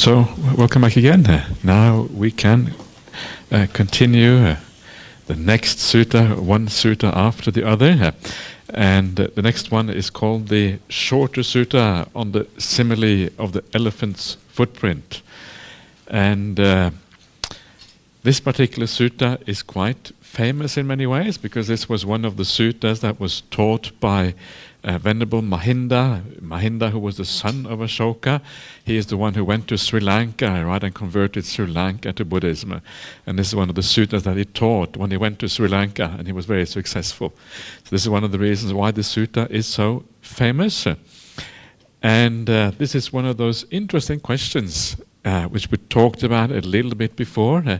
So, welcome back again. Now we can continue the next sutta, one sutta after the other. And the next one is called the shorter sutta on the simile of the elephant's footprint. And this particular sutta is quite famous in many ways because this was one of the suttas that was taught by Venerable Mahinda. Mahinda, who was the son of Ashoka, he is the one who went to Sri Lanka, right, and converted Sri Lanka to Buddhism. And this is one of the suttas that he taught when he went to Sri Lanka, and he was very successful. So this is one of the reasons why this sutta is so famous. And this is one of those interesting questions which we talked about a little bit before.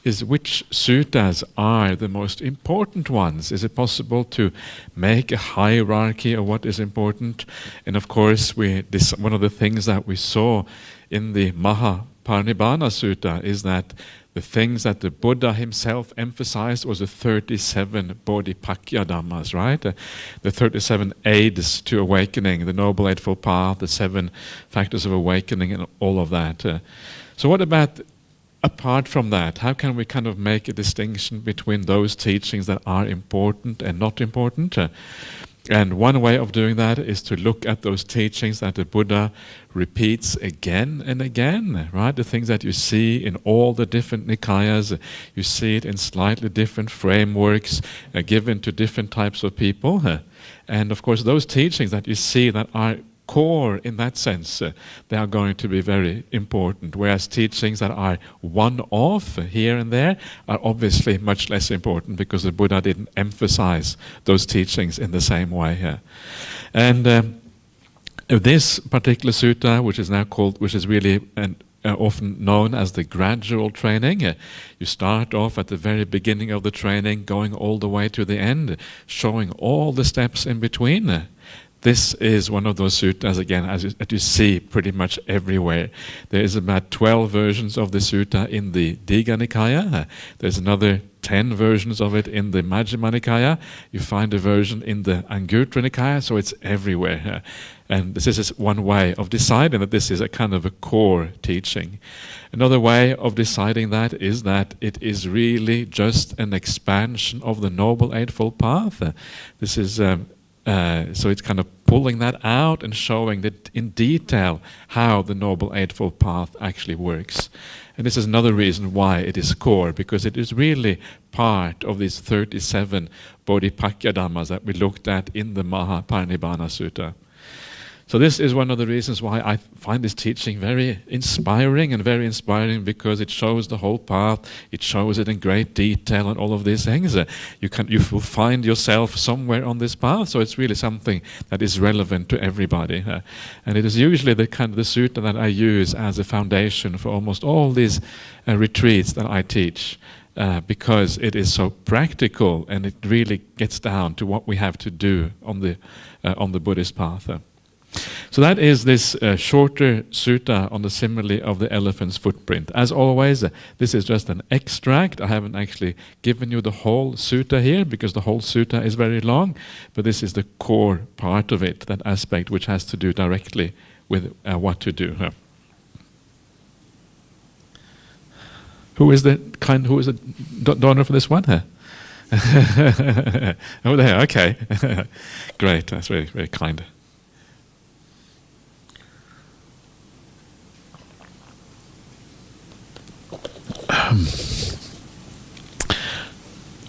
Is which suttas are the most important ones? Is it possible to make a hierarchy of what is important? And of course, one of the things that we saw in the Mahaparinibbana Sutta is that the things that the Buddha himself emphasized was the 37 Bodhipakya Dhammas, right? The 37 aids to awakening, the Noble Eightfold Path, the 7 factors of awakening, and all of that. So what about apart from that, how can we kind of make a distinction between those teachings that are important and not important? And one way of doing that is to look at those teachings that the Buddha repeats again and again, right? The things that you see in all the different Nikayas, you see it in slightly different frameworks given to different types of people. And of course, those teachings that you see that are core in that sense, they are going to be very important, whereas teachings that are one-off here and there are obviously much less important because the Buddha didn't emphasize those teachings in the same way. And this particular sutta, which is now called, which is really often known as the gradual training, you start off at the very beginning of the training, going all the way to the end, showing all the steps in between. This is one of those suttas, again, as you see pretty much everywhere. There is about 12 versions of the sutta in the Digha Nikaya. There's another 10 versions of it in the Majjhima Nikaya. You find a version in the Anguttara Nikaya, so it's everywhere. And this is one way of deciding that this is a kind of a core teaching. Another way of deciding that is that it is really just an expansion of the Noble Eightfold Path. This is so it's kind of pulling that out and showing that in detail how the Noble Eightfold Path actually works. And this is another reason why it is core, because it is really part of these 37 Bodhipakya Dhammas that we looked at in the Mahaparinibbana Sutta. So this is one of the reasons why I find this teaching very inspiring because it shows the whole path, it shows it in great detail and all of these things. You will find yourself somewhere on this path, so it's really something that is relevant to everybody. And it is usually the kind of the sutta that I use as a foundation for almost all these retreats that I teach. Because it is so practical and it really gets down to what we have to do on the Buddhist path. So that is this shorter sutta on the simile of the elephant's footprint. As always, this is just an extract. I haven't actually given you the whole sutta here because the whole sutta is very long, but this is the core part of it, that aspect which has to do directly with what to do. Who is the donor for this one? Oh, there, okay. Great, that's very, very kind.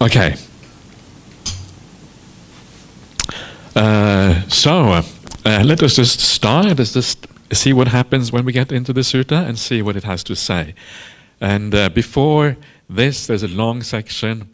Okay. So let us just start. Let's just see what happens when we get into the sutta and see what it has to say. And before this, there's a long section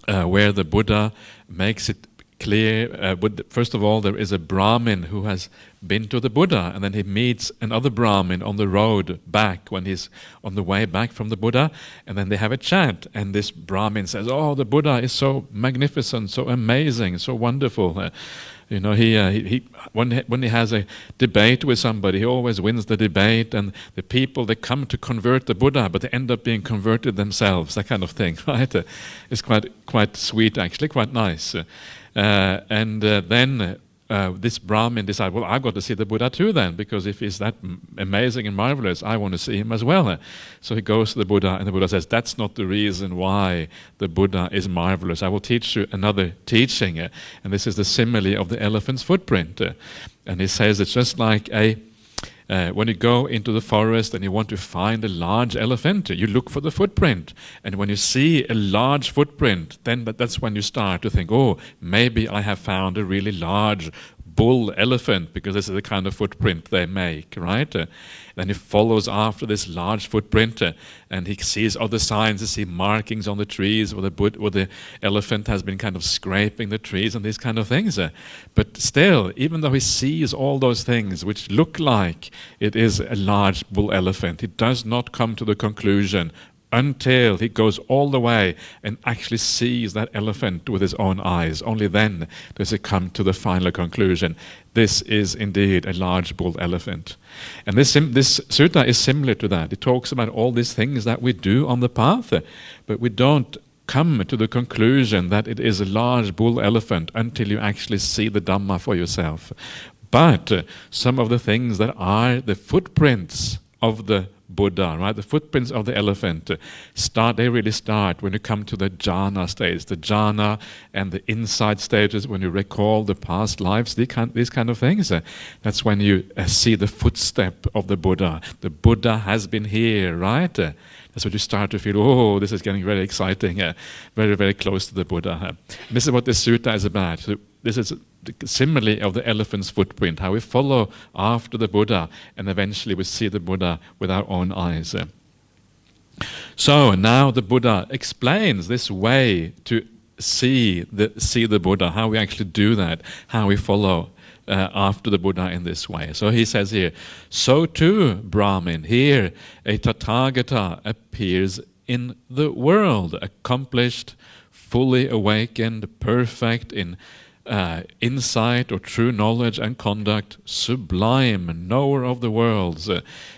where the Buddha makes it clear. First of all, there is a Brahmin who has been to the Buddha, and then he meets another Brahmin on the road back when he's on the way back from the Buddha, and then they have a chat, and this Brahmin says, "Oh, the Buddha is so magnificent, so amazing, so wonderful." You know, when he has a debate with somebody, he always wins the debate, and the people, they come to convert the Buddha, but they end up being converted themselves, that kind of thing, right? It's quite sweet, actually, quite nice. Then this Brahmin decided, well, I've got to see the Buddha too then, because if he's that amazing and marvelous, I want to see him as well. So he goes to the Buddha, and the Buddha says, that's not the reason why the Buddha is marvelous. I will teach you another teaching. And this is the simile of the elephant's footprint. And he says it's just like when you go into the forest and you want to find a large elephant, you look for the footprint. And when you see a large footprint, then that's when you start to think, oh, maybe I have found a really large bull elephant, because this is the kind of footprint they make, right? Then he follows after this large footprint, and he sees other signs. He sees markings on the trees where the elephant has been kind of scraping the trees and these kind of things. But still, even though he sees all those things which look like it is a large bull elephant, he does not come to the conclusion until he goes all the way and actually sees that elephant with his own eyes. Only then does he come to the final conclusion. This is indeed a large bull elephant. And this sutta is similar to that. It talks about all these things that we do on the path, but we don't come to the conclusion that it is a large bull elephant until you actually see the Dhamma for yourself. But some of the things that are the footprints of the Buddha, right? The footprints of the elephant they really start when you come to the jhana stage, the jhana and the insight stages, when you recall the past lives, these kind of things. That's when you see the footstep of the Buddha. The Buddha has been here, right? That's when you start to feel, oh, this is getting very exciting, very, very close to the Buddha. This is what this sutta is about. So this is the simile of the elephant's footprint, how we follow after the Buddha, and eventually we see the Buddha with our own eyes. So now the Buddha explains this way to see the Buddha, how we actually do that, how we follow after the Buddha in this way. So he says here, so too, Brahmin, here a tatagata appears in the world, accomplished, fully awakened, perfect in insight or true knowledge and conduct, sublime, knower of the worlds,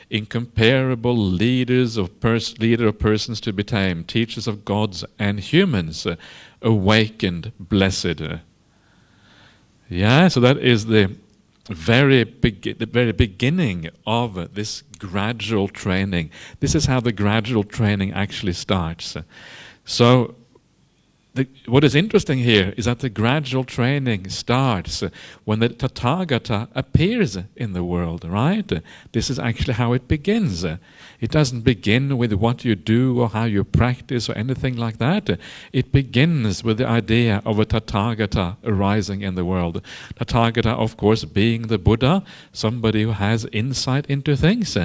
incomparable leader of persons to be tamed, teachers of gods and humans, awakened, blessed. Yeah, so that is the very beginning of this gradual training. This is how the gradual training actually starts. So what is interesting here is that the gradual training starts when the Tathagata appears in the world, right? This is actually how it begins. It doesn't begin with what you do or how you practice or anything like that. It begins with the idea of a Tathagata arising in the world. Tathagata, of course, being the Buddha, somebody who has insight into things.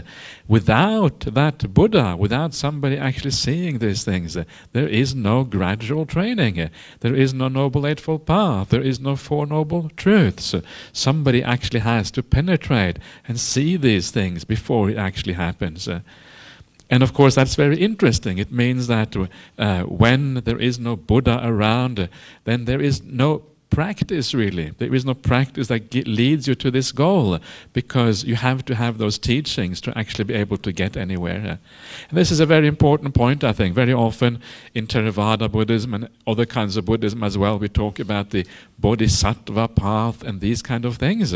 Without that Buddha, without somebody actually seeing these things, there is no gradual training. There is no Noble Eightfold Path. There is no Four Noble Truths. Somebody actually has to penetrate and see these things before it actually happens. And of course that's very interesting. It means that when there is no Buddha around, then there is no practice really. There is no practice that leads you to this goal, because you have to have those teachings to actually be able to get anywhere. And this is a very important point, I think. Very often in Theravada Buddhism and other kinds of Buddhism as well, we talk about the Bodhisattva path and these kind of things.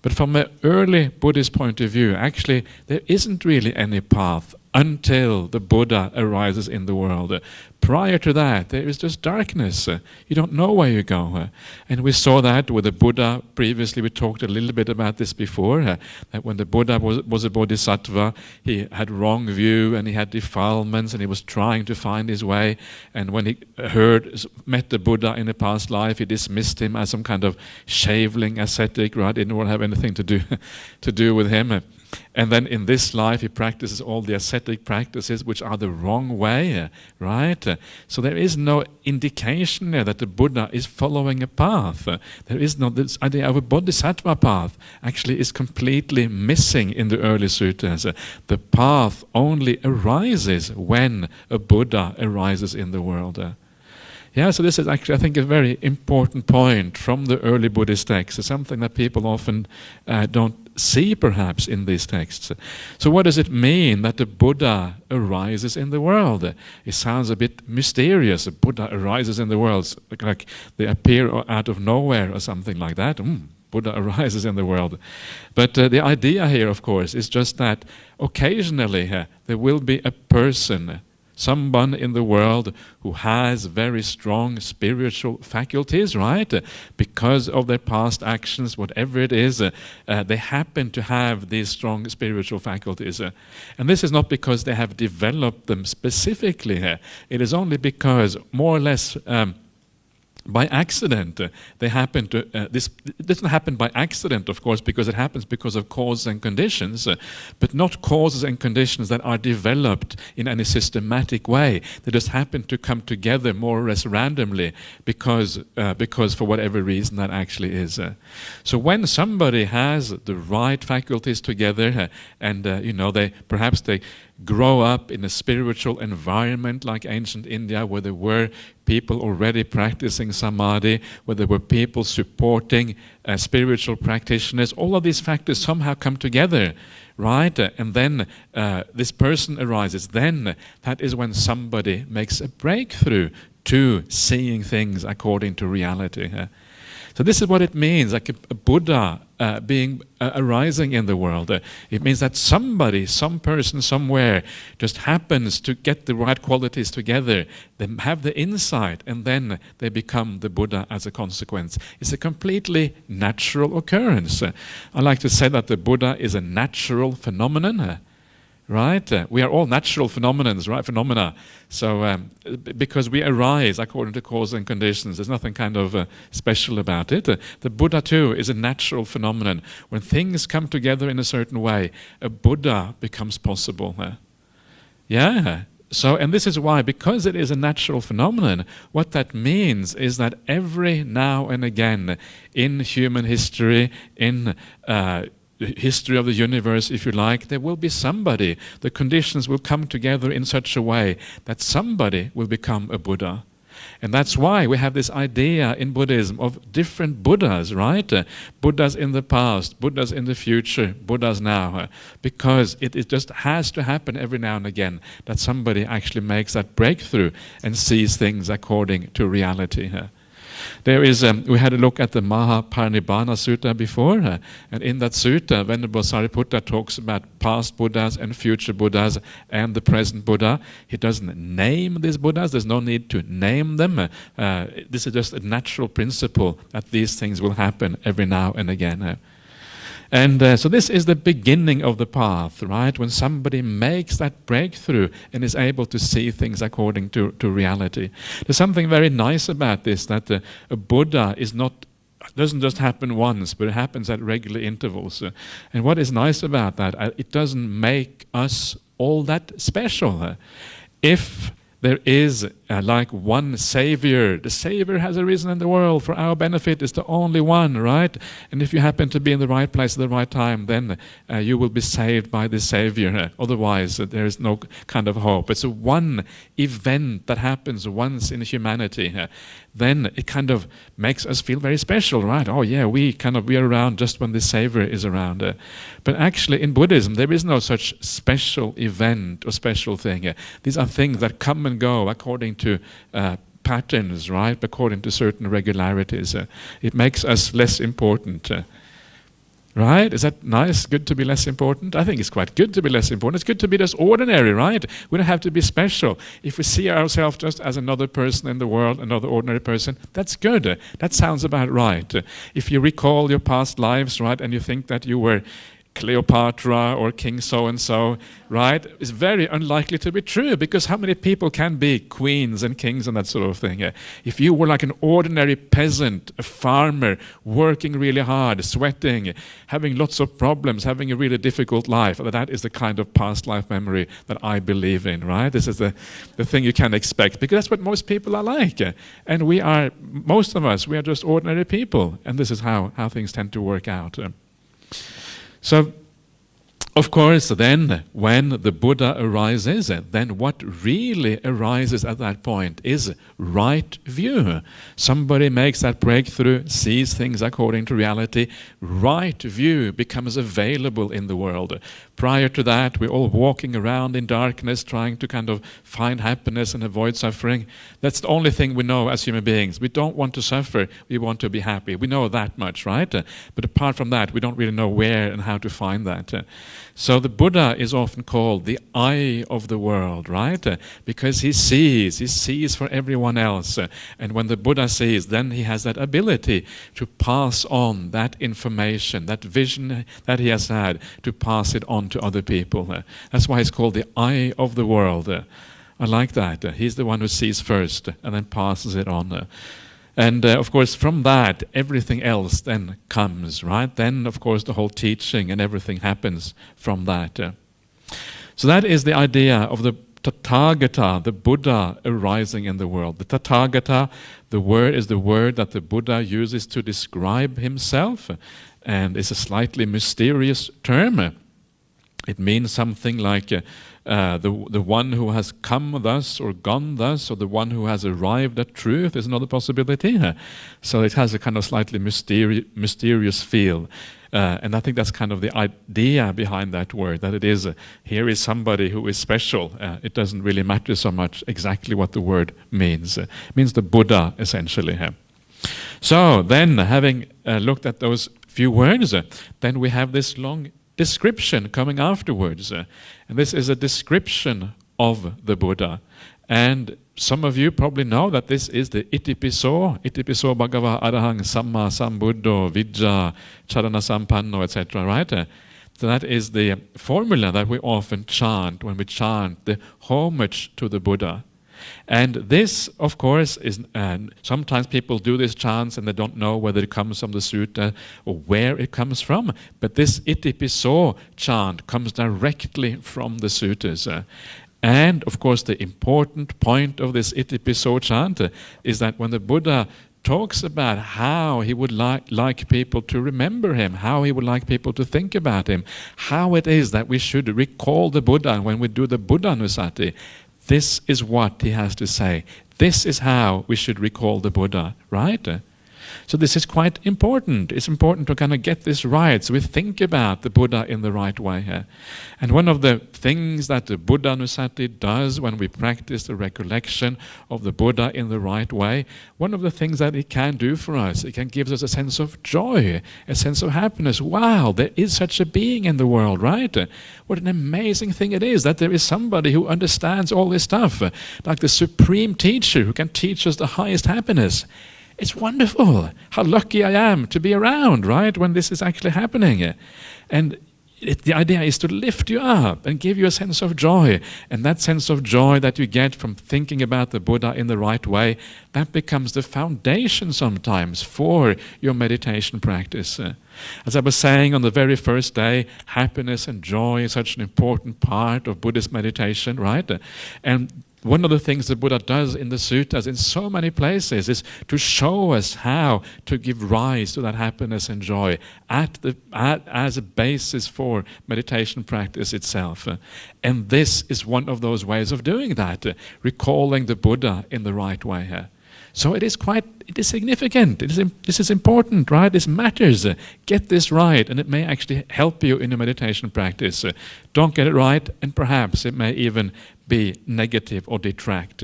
But from an early Buddhist point of view, actually there isn't really any path until the Buddha arises in the world. Prior to that, there is just darkness. You don't know where you go. And we saw that with the Buddha. Previously, we talked a little bit about this before, that when the Buddha was a bodhisattva, he had wrong view and he had defilements and he was trying to find his way. And when he met the Buddha in a past life, he dismissed him as some kind of shaveling ascetic, right? Didn't want to have anything to do with him. And then in this life he practices all the ascetic practices which are the wrong way, right? So there is no indication there that the Buddha is following a path. There is no, this idea of a bodhisattva path actually is completely missing in the early suttas. The path only arises when a Buddha arises in the world. Yeah, so this is actually, I think, a very important point from the early Buddhist texts. It's something that people often don't see, perhaps, in these texts. So what does it mean that the Buddha arises in the world? It sounds a bit mysterious. A Buddha arises in the world, like they appear out of nowhere or something like that. Buddha arises in the world. But the idea here, of course, is just that occasionally there will be a person, someone in the world who has very strong spiritual faculties, right? Because of their past actions, whatever it is, they happen to have these strong spiritual faculties. And this is not because they have developed them specifically. It is only because, more or less, by accident, they happen to. This doesn't happen by accident, of course, because it happens because of causes and conditions, but not causes and conditions that are developed in any systematic way. They just happen to come together more or less randomly because for whatever reason that actually is. So when somebody has the right faculties together, and they grow up in a spiritual environment like ancient India, where there were people already practicing samadhi, where there were people supporting spiritual practitioners. All of these factors somehow come together, right? And then this person arises. Then that is when somebody makes a breakthrough to seeing things according to reality. So this is what it means, like a Buddha arising in the world. It means that somebody, some person, somewhere just happens to get the right qualities together. They have the insight, and then they become the Buddha as a consequence. It's a completely natural occurrence. I like to say that the Buddha is a natural phenomenon. Right? We are all natural phenomena. So, because we arise according to cause and conditions, there's nothing kind of special about it. The Buddha too is a natural phenomenon. When things come together in a certain way, a Buddha becomes possible. Yeah. So, and this is why, because it is a natural phenomenon, what that means is that every now and again in human history, in history of the universe, if you like, there will be somebody. The conditions will come together in such a way that somebody will become a Buddha. And that's why we have this idea in Buddhism of different Buddhas, right? Buddhas in the past, Buddhas in the future, Buddhas now. Because it just has to happen every now and again that somebody actually makes that breakthrough and sees things according to reality. There is, we had a look at the Mahaparinibbana Sutta before, and in that sutta, Venerable Sariputta talks about past Buddhas and future Buddhas and the present Buddha. He doesn't name these Buddhas, there's no need to name them. This is just a natural principle that these things will happen every now and again. And so this is the beginning of the path, right? When somebody makes that breakthrough and is able to see things according to reality. There's something very nice about this, that a Buddha doesn't just happen once, but it happens at regular intervals. And what is nice about that, it doesn't make us all that special. If there is like one Savior. The Savior has arisen in the world for our benefit. It's the only one, right? And if you happen to be in the right place at the right time, then you will be saved by the Savior. Otherwise, there is no kind of hope. It's a one event that happens once in humanity. Then it kind of makes us feel very special, right? Oh yeah, we are around just when the Savior is around. But actually in Buddhism, there is no such special event or special thing. These are things that come and go according to patterns, right? According to certain regularities. It makes us less important. Right? Is that nice? Good to be less important? I think it's quite good to be less important. It's good to be just ordinary, right? We don't have to be special. If we see ourselves just as another person in the world, another ordinary person, that's good. That sounds about right. If you recall your past lives, right, and you think that you were Cleopatra or King so-and-so, right? It's very unlikely to be true, because how many people can be queens and kings and that sort of thing? If you were like an ordinary peasant, a farmer, working really hard, sweating, having lots of problems, having a really difficult life, that is the kind of past life memory that I believe in, right? This is the thing you can expect, because that's what most people are like. And most of us, we are just ordinary people, and this is how things tend to work out. So, of course, then, when the Buddha arises, then what really arises at that point is right view. Somebody makes that breakthrough, sees things according to reality. Right view becomes available in the world. Prior to that, we're all walking around in darkness, trying to kind of find happiness and avoid suffering. That's the only thing we know as human beings. We don't want to suffer, we want to be happy. We know that much, right? But apart from that, we don't really know where and how to find that. So the Buddha is often called the eye of the world, right? Because he sees for everyone else. And when the Buddha sees, then he has that ability to pass on that information, that vision that he has had, to pass it on to other people. That's why he's called the eye of the world. I like that. He's the one who sees first and then passes it on. And of course, from that, everything else then comes, right? Then, of course, the whole teaching and everything happens from that. So that is the idea of the tatagata, the Buddha arising in the world. The tatagata, the word is the word that the Buddha uses to describe himself, and it's a slightly mysterious term. It means something like the one who has come thus or gone thus, or the one who has arrived at truth is another possibility. So it has a kind of slightly mysterious feel. And I think that's kind of the idea behind that word, that it is, here is somebody who is special. It doesn't really matter so much exactly what the word means. It means the Buddha, essentially. So then, having looked at those few words, then we have this long description coming afterwards. And this is a description of the Buddha. And some of you probably know that this is the Itipiso Bhagava Arahang Samma Sambuddho Vijja Charana Sampanno, etc. Right? So that is the formula that we often chant when we chant the homage to the Buddha. And this, of course, is sometimes people do this chant and they don't know whether it comes from the sutta or where it comes from. But this Itipiso chant comes directly from the suttas. And, of course, the important point of this Itipiso chant is that when the Buddha talks about how he would like people to remember him, how he would like people to think about him, how it is that we should recall the Buddha when we do the Buddhanusati, this is what he has to say. This is how we should recall the Buddha, right? So this is quite important. It's important to kind of get this right, so we think about the Buddha in the right way. And one of the things that the Buddhanusati does when we practice the recollection of the Buddha in the right way, one of the things that it can do for us, it can give us a sense of joy, a sense of happiness. Wow, there is such a being in the world, right? What an amazing thing it is that there is somebody who understands all this stuff, like the supreme teacher who can teach us the highest happiness. It's wonderful. How lucky I am to be around, right, when this is actually happening. And the idea is to lift you up and give you a sense of joy. And that sense of joy that you get from thinking about the Buddha in the right way, that becomes the foundation sometimes for your meditation practice. As I was saying on the very first day, happiness and joy is such an important part of Buddhist meditation, right? And one of the things the Buddha does in the suttas in so many places is to show us how to give rise to that happiness and joy as a basis for meditation practice itself. And this is one of those ways of doing that, recalling the Buddha in the right way. So it is significant. This is important, right? This matters. Get this right, and it may actually help you in your meditation practice. Don't get it right, and perhaps it may even be negative or detract.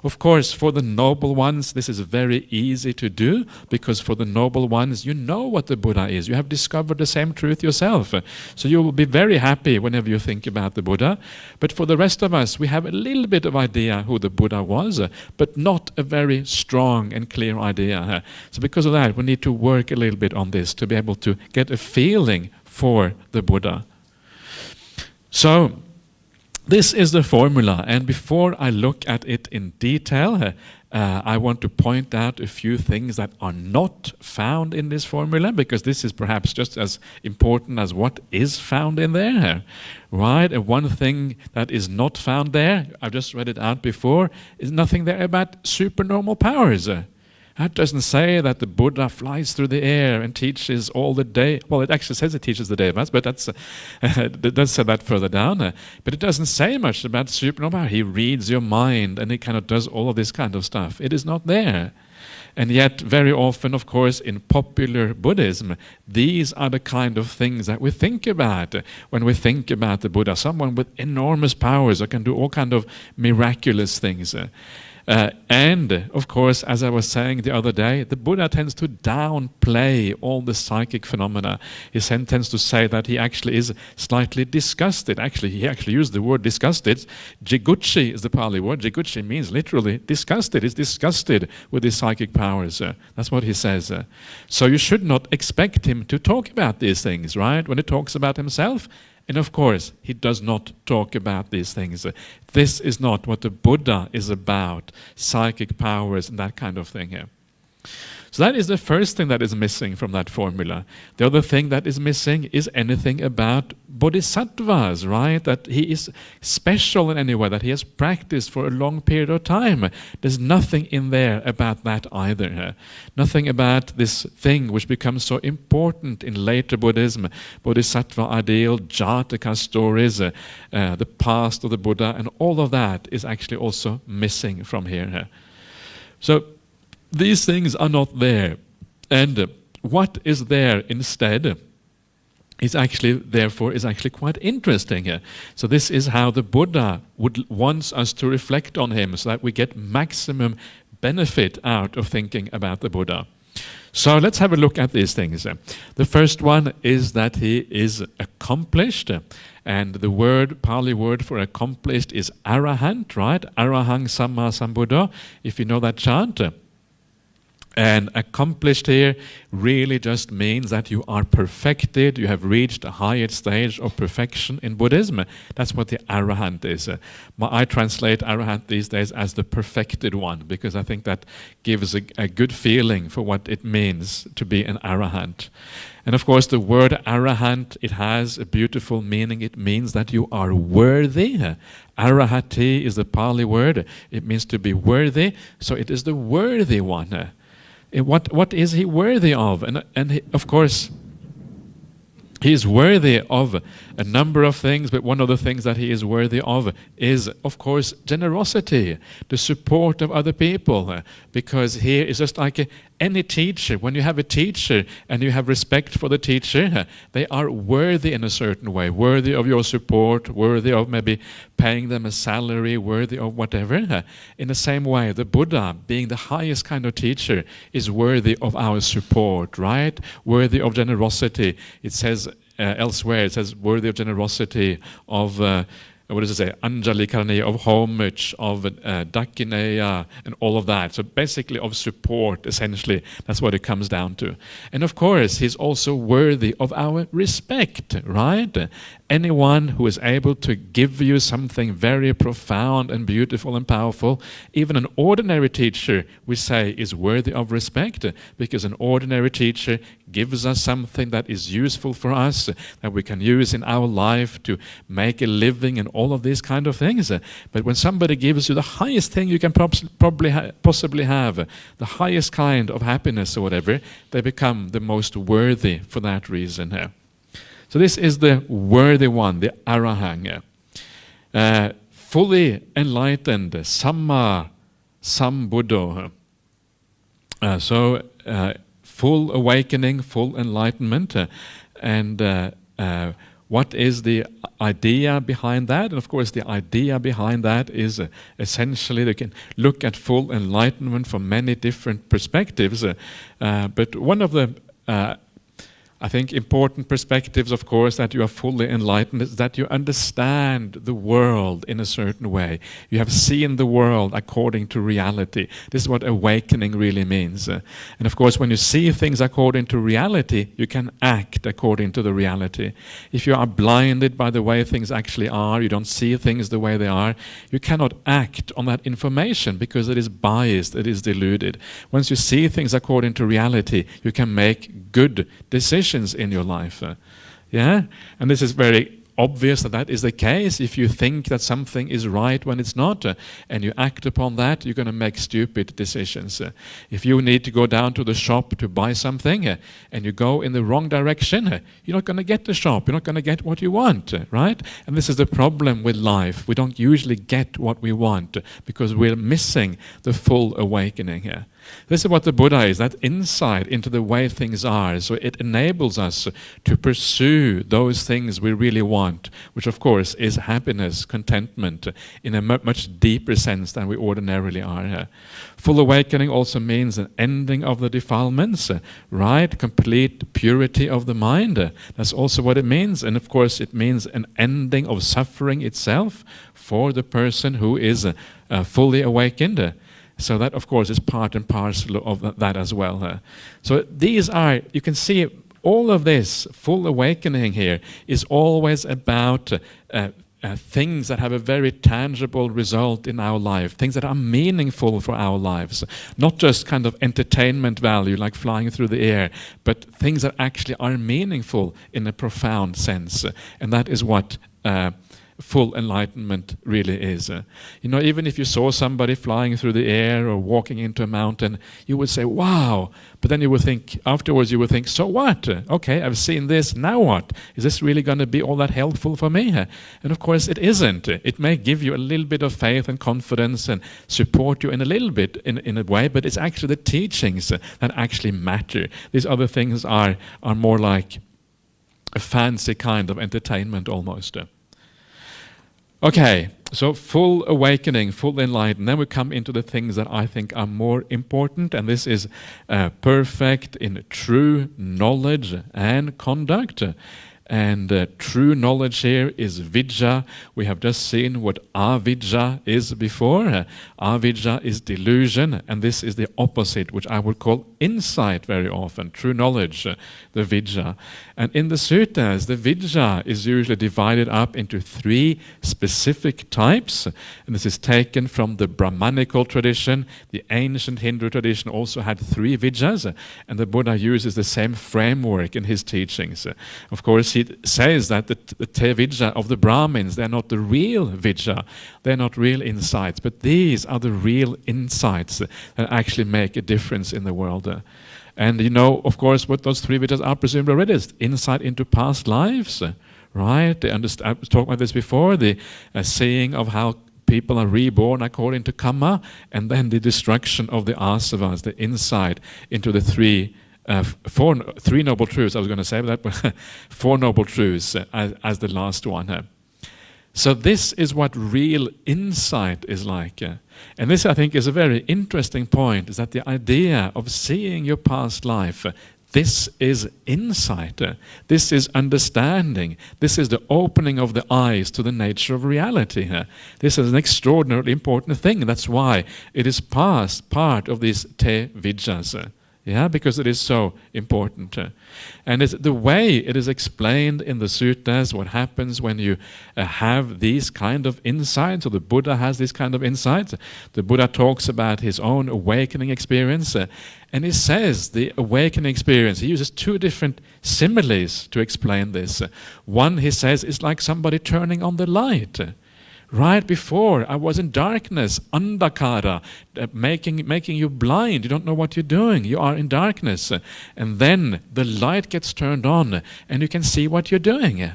Of course, for the noble ones, this is very easy to do, because for the noble ones, you know what the Buddha is. You have discovered the same truth yourself. So you will be very happy whenever you think about the Buddha. But for the rest of us, we have a little bit of idea who the Buddha was, but not a very strong and clear idea. So because of that, we need to work a little bit on this to be able to get a feeling for the Buddha. So this is the formula, and before I look at it in detail, I want to point out a few things that are not found in this formula, because this is perhaps just as important as what is found in there, right? And one thing that is not found there, I've just read it out before, is nothing there about supernormal powers. That doesn't say that the Buddha flies through the air and teaches all the day. Well, it actually says it teaches the devas, but it does say that further down. But it doesn't say much about supernormal power. He reads your mind and he kind of does all of this kind of stuff. It is not there. And yet, very often, of course, in popular Buddhism, these are the kind of things that we think about when we think about the Buddha. Someone with enormous powers that can do all kind of miraculous things. And, of course, as I was saying the other day, the Buddha tends to downplay all the psychic phenomena. He tends to say that he actually is slightly disgusted. He actually used the word disgusted. Jiguchi is the Pali word. Jiguchi means literally disgusted. He's disgusted with his psychic powers. That's what he says. So you should not expect him to talk about these things, right? When he talks about himself. And of course, he does not talk about these things. This is not what the Buddha is about, psychic powers and that kind of thing here. So that is the first thing that is missing from that formula. The other thing that is missing is anything about bodhisattvas, right? That he is special in any way, that he has practiced for a long period of time. There's nothing in there about that either. Nothing about this thing which becomes so important in later Buddhism, bodhisattva ideal, jataka stories, the past of the Buddha, and all of that is actually also missing from here. So these things are not there. And what is there instead is actually, therefore, is actually quite interesting. So this is how the Buddha wants us to reflect on him, so that we get maximum benefit out of thinking about the Buddha. So let's have a look at these things. The first one is that he is accomplished. And the Pali word for accomplished is arahant, right? Arahang Samma Sambuddha, if you know that chant. And accomplished here really just means that you are perfected, you have reached a higher stage of perfection in Buddhism. That's what the arahant is. I translate arahant these days as the perfected one, because I think that gives a good feeling for what it means to be an arahant. And of course the word arahant, it has a beautiful meaning. It means that you are worthy. Arahati is the Pali word. It means to be worthy. So it is the worthy one. What is he worthy of? And he, of course, he is worthy of a number of things, but one of the things that he is worthy of is, of course, generosity, the support of other people. Because here is just like any teacher. When you have a teacher and you have respect for the teacher, they are worthy in a certain way, worthy of your support, worthy of maybe paying them a salary, worthy of whatever. In the same way, the Buddha, being the highest kind of teacher, is worthy of our support, right? Worthy of generosity. It says elsewhere, it says worthy of generosity, of what does it say? Anjali Karaniya, of homage, of dakineya, and all of that. So basically of support, essentially. That's what it comes down to. And of course, he's also worthy of our respect, right? Anyone who is able to give you something very profound and beautiful and powerful, even an ordinary teacher, we say, is worthy of respect, because an ordinary teacher gives us something that is useful for us, that we can use in our life to make a living and all of these kind of things. But when somebody gives you the highest thing you can possibly have, the highest kind of happiness or whatever, they become the most worthy for that reason. So this is the worthy one, the arahang. Fully enlightened, samma sambuddho. So full awakening, full enlightenment. And what is the idea behind that? And of course the idea behind that is essentially they can look at full enlightenment from many different perspectives. But one of the I think important perspectives, of course, that you are fully enlightened is that you understand the world in a certain way. You have seen the world according to reality. This is what awakening really means. And of course, when you see things according to reality, you can act according to the reality. If you are blinded by the way things actually are, you don't see things the way they are, you cannot act on that information because it is biased, it is deluded. Once you see things according to reality, you can make good decisions in your life. And this is very obvious that is the case. If you think that something is right when it's not, and you act upon that, you're going to make stupid decisions. If you need to go down to the shop to buy something, and you go in the wrong direction, you're not going to get the shop, you're not going to get what you want, right? And this is the problem with life. We don't usually get what we want because we're missing the full awakening here. This is what the Buddha is, that insight into the way things are. So it enables us to pursue those things we really want, which of course is happiness, contentment, in a much deeper sense than we ordinarily are. Full awakening also means an ending of the defilements, right? Complete purity of the mind. That's also what it means. And of course it means an ending of suffering itself for the person who is fully awakened. So that, of course, is part and parcel of that as well. So these are, you can see all of this full awakening here is always about things that have a very tangible result in our life, things that are meaningful for our lives, not just kind of entertainment value like flying through the air, but things that actually are meaningful in a profound sense. And that is what full enlightenment really is. Even if you saw somebody flying through the air or walking into a mountain, you would say, wow, but then you would think, afterwards you would think, so what? Okay, I've seen this, now what? Is this really going to be all that helpful for me? And of course it isn't. It may give you a little bit of faith and confidence and support you in a little bit in a way, but it's actually the teachings that actually matter. These other things are more like a fancy kind of entertainment almost. Okay, so full awakening, full enlightenment. Then we come into the things that I think are more important, and this is perfect in true knowledge and conduct. And true knowledge here is vidya. We have just seen what avidya is before. Avidya is delusion, and this is the opposite, which I would call insight very often, true knowledge, the vidya. And in the suttas, the vidya is usually divided up into 3 specific types, and this is taken from the Brahmanical tradition. The ancient Hindu tradition also had 3 vidyas, and the Buddha uses the same framework in his teachings. Of course, he says that the vidya of the Brahmins, they're not the real vidya, they're not real insights, but these are the real insights that actually make a difference in the world. And of course, what those 3 vidyas are presumably already is insight into past lives, right? I was talking about this before, the seeing of how people are reborn according to karma, and then the destruction of the asavas, the insight into the 3 noble truths, I was going to say that, but 4 noble truths as the last one. So this is what real insight is like. And this, I think, is a very interesting point, is that the idea of seeing your past life, this is insight. This is understanding. This is the opening of the eyes to the nature of reality. This is an extraordinarily important thing. That's why it is part of these te vidyas. Yeah, because it is so important. And it's the way it is explained in the suttas, what happens when you have these kind of insights, or the Buddha has these kind of insights. The Buddha talks about his own awakening experience, and he says the awakening experience, he uses 2 different similes to explain this. One, he says, is like somebody turning on the light. Right before, I was in darkness, andhakara, making you blind. You don't know what you're doing. You are in darkness. And then the light gets turned on, and you can see what you're doing.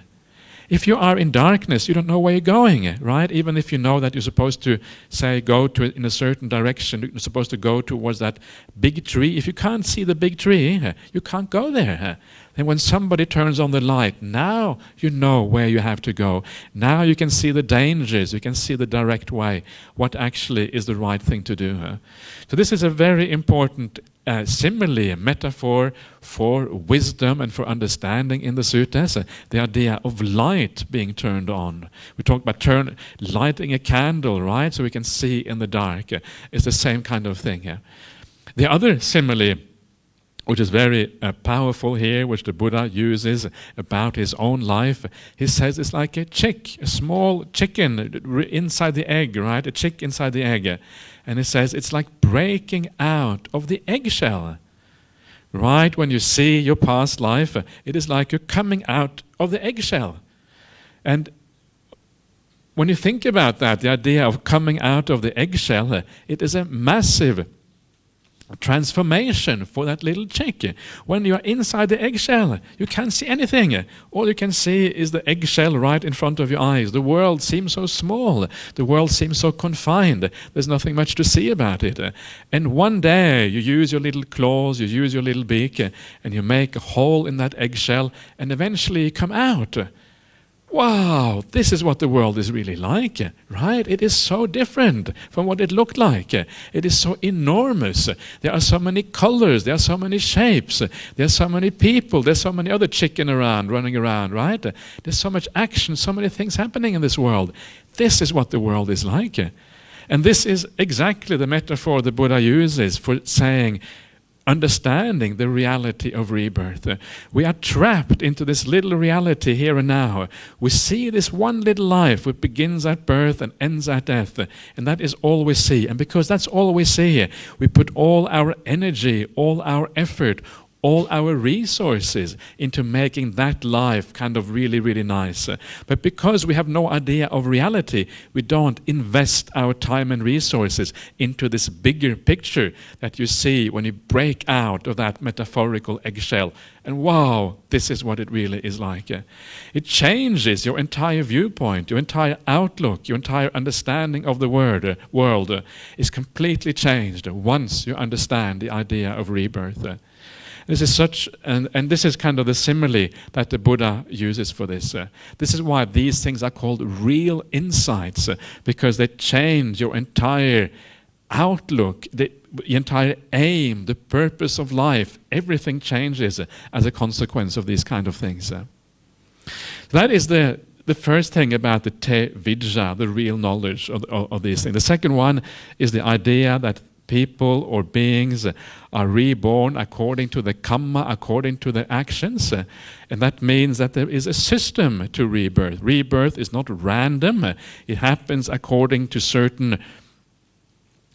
If you are in darkness, you don't know where you're going, right? Even if you know that you're supposed to, say, go in a certain direction, you're supposed to go towards that big tree. If you can't see the big tree, you can't go there. And when somebody turns on the light, now you know where you have to go. Now you can see the dangers, you can see the direct way, what actually is the right thing to do. So this is a very important simile, a metaphor for wisdom and for understanding in the suttas, the idea of light being turned on. We talk about lighting a candle, right, so we can see in the dark. It's the same kind of thing here. The other simile, which is very powerful here, which the Buddha uses about his own life. He says it's like a chick, a small chicken inside the egg, right? A chick inside the egg. And he says it's like breaking out of the eggshell. Right? When you see your past life, it is like you're coming out of the eggshell. And when you think about that, the idea of coming out of the eggshell, it is a massive transformation for that little chick. When you are inside the eggshell, you can't see anything. All you can see is the eggshell right in front of your eyes. The world seems so small. The world seems so confined. There's nothing much to see about it. And one day you use your little claws, you use your little beak, and you make a hole in that eggshell, and eventually you come out. Wow, this is what the world is really like, right? It is so different from what it looked like. It is so enormous. There are so many colors, there are so many shapes, there are so many people, there's so many other chicken around, running around, right? There's so much action, so many things happening in this world. This is what the world is like. And this is exactly the metaphor the Buddha uses for saying, understanding the reality of rebirth. We are trapped into this little reality here and now. We see this one little life which begins at birth and ends at death, and that is all we see. And because that's all we see, we put all our energy, all our effort, all our resources into making that life kind of really, really nice. But because we have no idea of reality, we don't invest our time and resources into this bigger picture that you see when you break out of that metaphorical eggshell. And wow, this is what it really is like. It changes your entire viewpoint, your entire outlook, your entire understanding of the world is completely changed once you understand the idea of rebirth. This is such, and this is kind of the simile that the Buddha uses for this. This is why these things are called real insights, because they change your entire outlook, the entire aim, the purpose of life. Everything changes as a consequence of these kind of things. That is the first thing about the te vidya, the real knowledge of these things. The second one is the idea that people or beings are reborn according to the karma, according to their actions. And that means that there is a system to rebirth. Rebirth is not random. It happens according to certain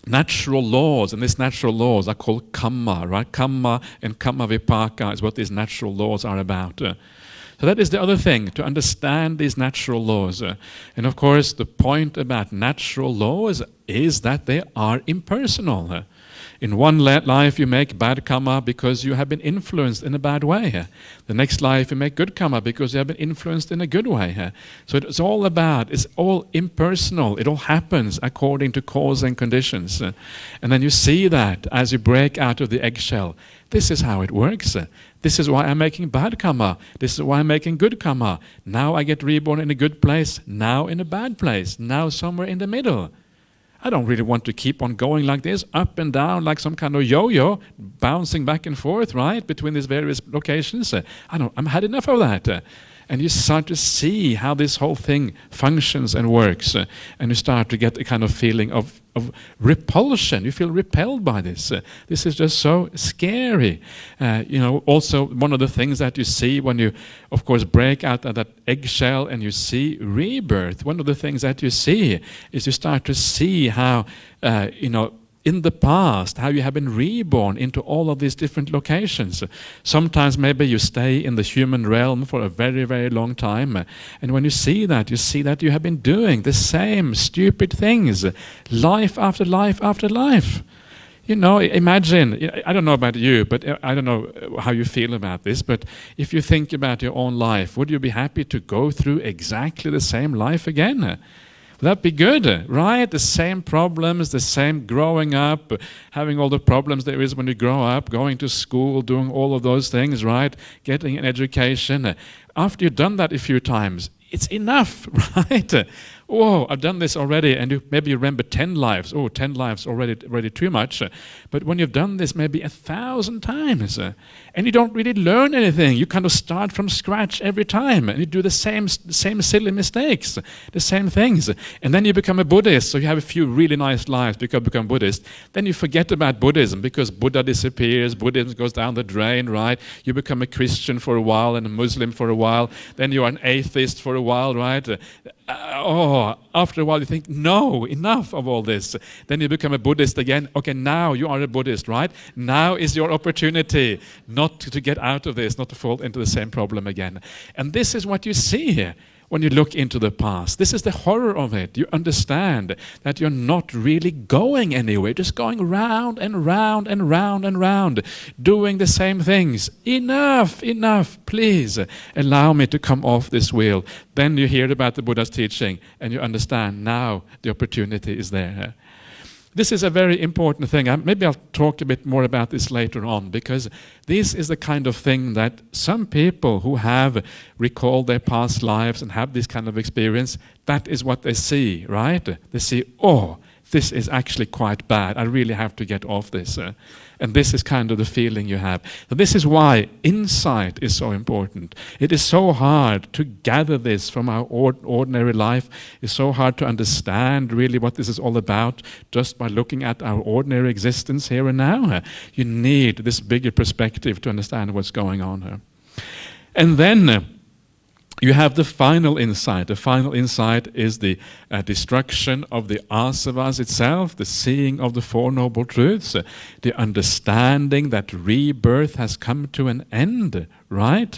natural laws, and these natural laws are called karma, right? Karma and karma vipaka is what these natural laws are about. So that is the other thing, to understand these natural laws. And of course, the point about natural laws is that they are impersonal. In one life you make bad karma because you have been influenced in a bad way. The next life you make good karma because you have been influenced in a good way. So it's all impersonal. It all happens according to cause and conditions. And then you see that as you break out of the eggshell. This is how it works. This is why I'm making bad karma. This is why I'm making good karma. Now I get reborn in a good place. Now in a bad place. Now somewhere in the middle. I don't really want to keep on going like this, up and down like some kind of yo-yo, bouncing back and forth, right, between these various locations. I'm had enough of that. And you start to see how this whole thing functions and works. And you start to get a kind of feeling of repulsion. You feel repelled by this. This is just so scary. Also one of the things that you see when you, of course, break out of that eggshell and you see rebirth, one of the things that you see is you start to see how, in the past, how you have been reborn into all of these different locations. Sometimes maybe you stay in the human realm for a very, very long time. And when you see that you have been doing the same stupid things, life after life after life. Imagine, I don't know about you, but I don't know how you feel about this, but if you think about your own life, would you be happy to go through exactly the same life again? That'd be good, right? The same problems, the same growing up, having all the problems there is when you grow up, going to school, doing all of those things, right? Getting an education. After you've done that a few times, it's enough, right? Whoa, I've done this already, and maybe you remember 10 lives. Oh, 10 lives already too much. But when you've done this maybe 1,000 times, and you don't really learn anything, you kind of start from scratch every time, and you do the same silly mistakes, the same things. And then you become a Buddhist, so you have a few really nice lives because you become Buddhist. Then you forget about Buddhism because Buddha disappears, Buddhism goes down the drain, right? You become a Christian for a while and a Muslim for a while. Then you are an atheist for a while, right? After a while you think, no, enough of all this. Then you become a Buddhist again. Okay, now you are a Buddhist, right? Now is your opportunity not to get out of this, not to fall into the same problem again. And this is what you see here. when you look into the past. This is the horror of it. You understand that you're not really going anywhere, just going round and round and round and round, doing the same things. Enough, enough, please allow me to come off this wheel. Then you hear about the Buddha's teaching and you understand now the opportunity is there. This is a very important thing. Maybe I'll talk a bit more about this later on, because this is the kind of thing that some people who have recalled their past lives and have this kind of experience, that is what they see, right? They see, oh, this is actually quite bad. I really have to get off this. And this is kind of the feeling you have. So this is why insight is so important. It is so hard to gather this from our ordinary life. It's so hard to understand really what this is all about just by looking at our ordinary existence here and now. You need this bigger perspective to understand what's going on here. And then you have the final insight. The final insight is the destruction of the asavas itself, the seeing of the Four Noble Truths, the understanding that rebirth has come to an end, right?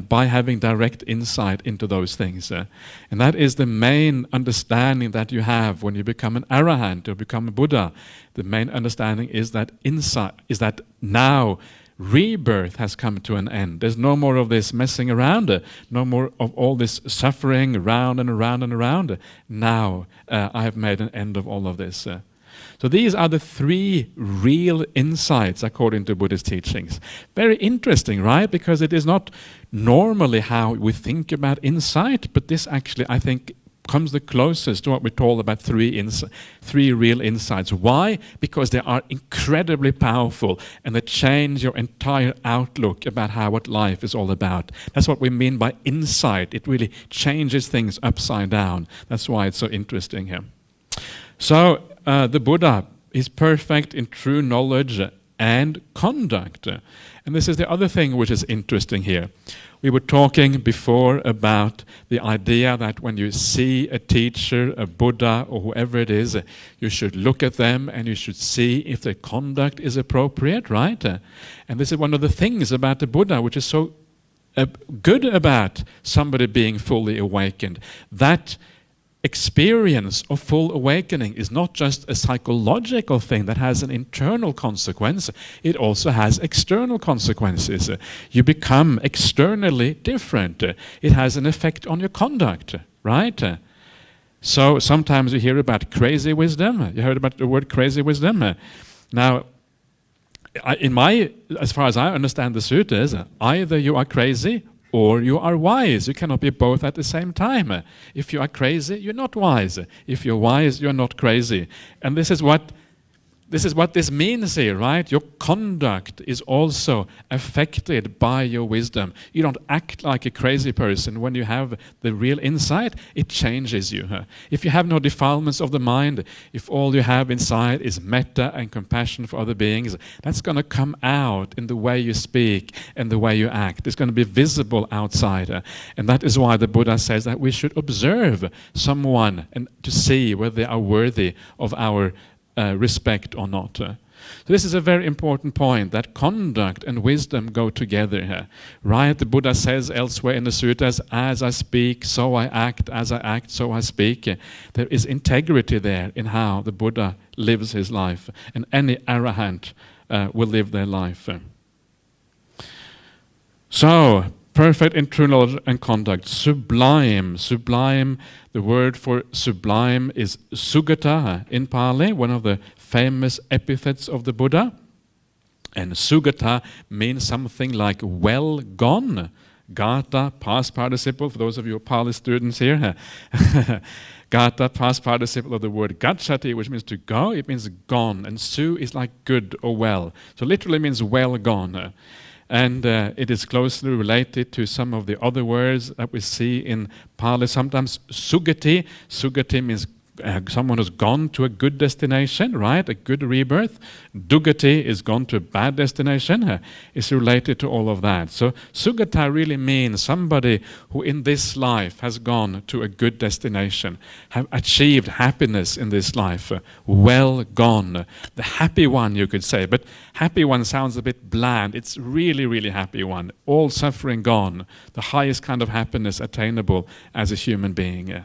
By having direct insight into those things. And that is the main understanding that you have when you become an arahant or become a Buddha. The main understanding is that insight is that now rebirth has come to an end. There's no more of this messing around, no more of all this suffering around and around and around. Now I have made an end of all of this. So these are the three real insights according to Buddhist teachings. Very interesting, right? Because it is not normally how we think about insight, but this actually, I think, comes the closest to what we call about three real insights. Why? Because they are incredibly powerful and they change your entire outlook about what life is all about. That's what we mean by insight. It really changes things upside down. That's why it's so interesting here. So the Buddha is perfect in true knowledge and conduct. And this is the other thing which is interesting here. We were talking before about the idea that when you see a teacher, a Buddha, or whoever it is, you should look at them and you should see if their conduct is appropriate, right? And this is one of the things about the Buddha which is so good about somebody being fully awakened. That experience of full awakening is not just a psychological thing that has an internal consequence, it also has external consequences. You become externally different. It has an effect on your conduct, right? So sometimes you hear about crazy wisdom. You heard about the word crazy wisdom? Now, as far as I understand the suttas, either you are crazy or you are wise. You cannot be both at the same time. If you are crazy, you're not wise. If you're wise, you're not crazy. And this is what this means here, right? Your conduct is also affected by your wisdom. You don't act like a crazy person. When you have the real insight, it changes you. If you have no defilements of the mind, if all you have inside is metta and compassion for other beings, that's going to come out in the way you speak and the way you act. It's going to be visible outside. And that is why the Buddha says that we should observe someone and to see whether they are worthy of our respect or not. So this is a very important point, that conduct and wisdom go together. Right? The Buddha says elsewhere in the suttas, as I speak, so I act, as I act, so I speak. There is integrity there in how the Buddha lives his life, and any arahant will live their life. So, perfect in true knowledge and conduct. Sublime. Sublime, the word for sublime is sugata in Pali, one of the famous epithets of the Buddha. And sugata means something like well gone. Gata, past participle, for those of you Pali students here. Gata, past participle of the word gacchati, which means to go, it means gone. And su is like good or well. So literally means well gone. And it is closely related to some of the other words that we see in Pali. Sometimes sugati. Sugati means someone who's gone to a good destination, right? A good rebirth. Dugati is gone to a bad destination. Is related to all of that. So Sugata really means somebody who in this life has gone to a good destination, have achieved happiness in this life. Well gone. The happy one, you could say. But happy one sounds a bit bland. It's really, really happy one. All suffering gone. The highest kind of happiness attainable as a human being.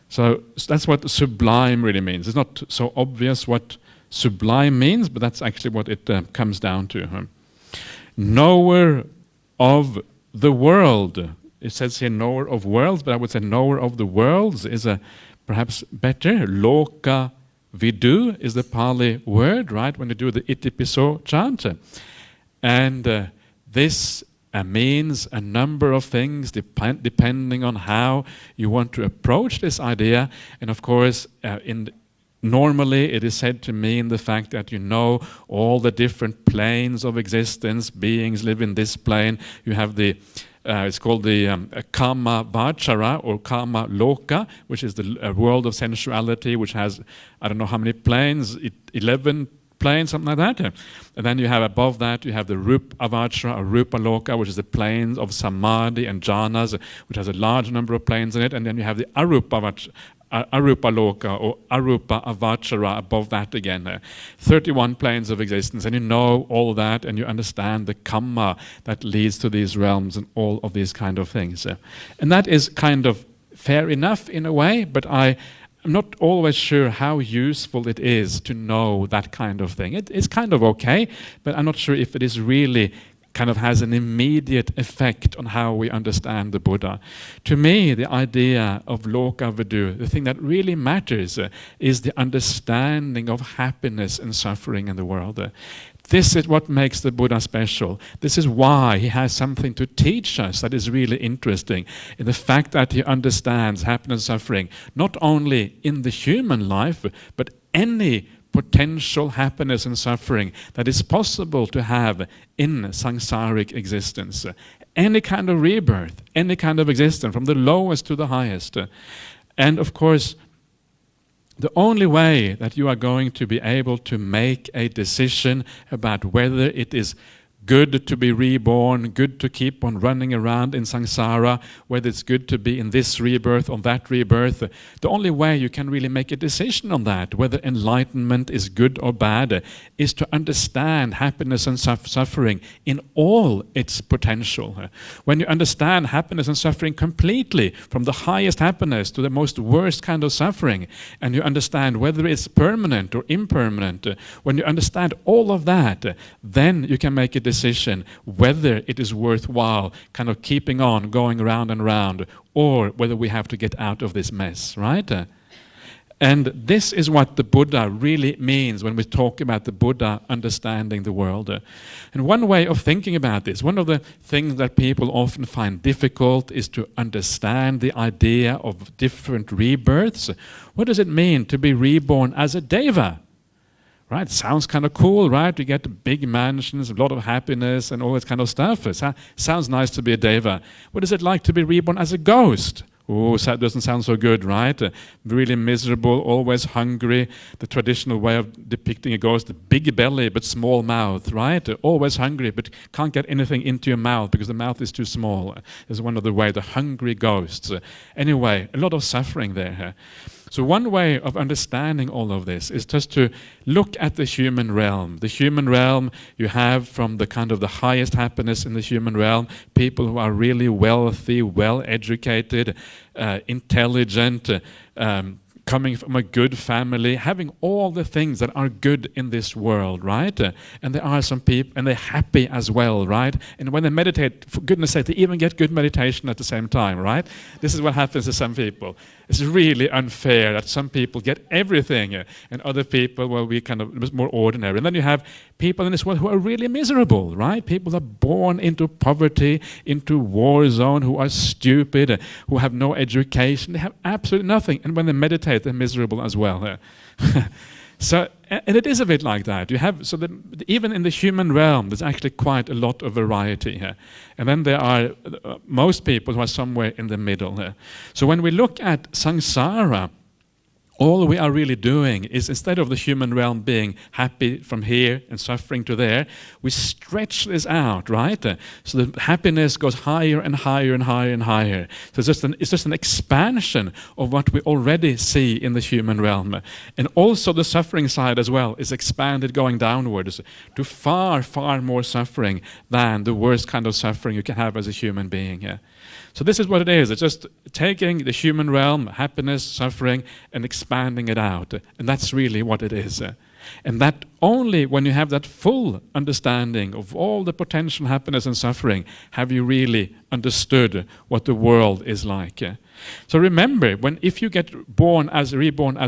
So that's what sublime really means. It's not so obvious what sublime means, but that's actually what it comes down to. Knower of the world. It says here knower of worlds, but I would say knower of the worlds is perhaps better. Loka vidu is the Pali word, right, when you do the Itipiso chant. And this means a number of things depending on how you want to approach this idea. And of course, normally it is said to mean the fact that you know all the different planes of existence. Beings live in this plane. You have the it's called the Kama Vachara or Kama Loka, which is the world of sensuality, which has, I don't know how many planes, 11 planes, something like that. And then you have above that, you have the Rupa Avachara or Rupa Loka, which is the planes of Samadhi and Jhanas, which has a large number of planes in it. And then you have the Arupa Loka or Arupa Avachara above that again. 31 planes of existence. And you know all that and you understand the Kamma that leads to these realms and all of these kind of things. And that is kind of fair enough in a way, but I'm not always sure how useful it is to know that kind of thing. It's kind of okay, but I'm not sure if it is really kind of has an immediate effect on how we understand the Buddha. To me, the idea of Loka Vidu, the thing that really matters, is the understanding of happiness and suffering in the world. This is what makes the Buddha special. This is why he has something to teach us that is really interesting, in the fact that he understands happiness and suffering, not only in the human life, but any potential happiness and suffering that is possible to have in samsaric existence. Any kind of rebirth, any kind of existence, from the lowest to the highest. And of course, the only way that you are going to be able to make a decision about whether it is good to be reborn, good to keep on running around in samsara, whether it's good to be in this rebirth or that rebirth, the only way you can really make a decision on that, whether enlightenment is good or bad, is to understand happiness and suffering in all its potential. When you understand happiness and suffering completely, from the highest happiness to the most worst kind of suffering, and you understand whether it's permanent or impermanent, when you understand all of that, then you can make a decision whether it is worthwhile kind of keeping on going round and round, or whether we have to get out of this mess, right? And this is what the Buddha really means when we talk about the Buddha understanding the world. And one way of thinking about this, one of the things that people often find difficult is to understand the idea of different rebirths. What does it mean to be reborn as a deva? Right, sounds kind of cool, right? You get big mansions, a lot of happiness and all that kind of stuff. It sounds nice to be a deva. What is it like to be reborn as a ghost? Oh, that doesn't sound so good, right? Really miserable, always hungry. The traditional way of depicting a ghost, big belly but small mouth, right? Always hungry but can't get anything into your mouth because the mouth is too small. Is one of the way, the hungry ghosts. Anyway, a lot of suffering there. So one way of understanding all of this is just to look at the human realm. The human realm, you have from the kind of the highest happiness in the human realm, people who are really wealthy, well-educated, intelligent, coming from a good family, having all the things that are good in this world, right? And there are some people, and they're happy as well, right? And when they meditate, for goodness sake, they even get good meditation at the same time, right? This is what happens to some people. It's really unfair that some people get everything and other people, well, we kind of more ordinary. And then you have people in this world who are really miserable, right? People are born into poverty, into war zone, who are stupid, who have no education. They have absolutely nothing. And when they meditate, they're miserable as well. So, and it is a bit like that. You have, so that even in the human realm, there's actually quite a lot of variety here. And then there are most people who are somewhere in the middle here. So when we look at samsara, all we are really doing is, instead of the human realm being happy from here and suffering to there, we stretch this out, right? So the happiness goes higher and higher and higher and higher. So it's just an expansion of what we already see in the human realm. And also the suffering side as well is expanded going downwards to far, far more suffering than the worst kind of suffering you can have as a human being. Yeah. So this is what it is. It's just taking the human realm, happiness, suffering, and expanding it out. And that's really what it is. And that only when you have that full understanding of all the potential happiness and suffering have you really understood what the world is like. So remember, if you get reborn as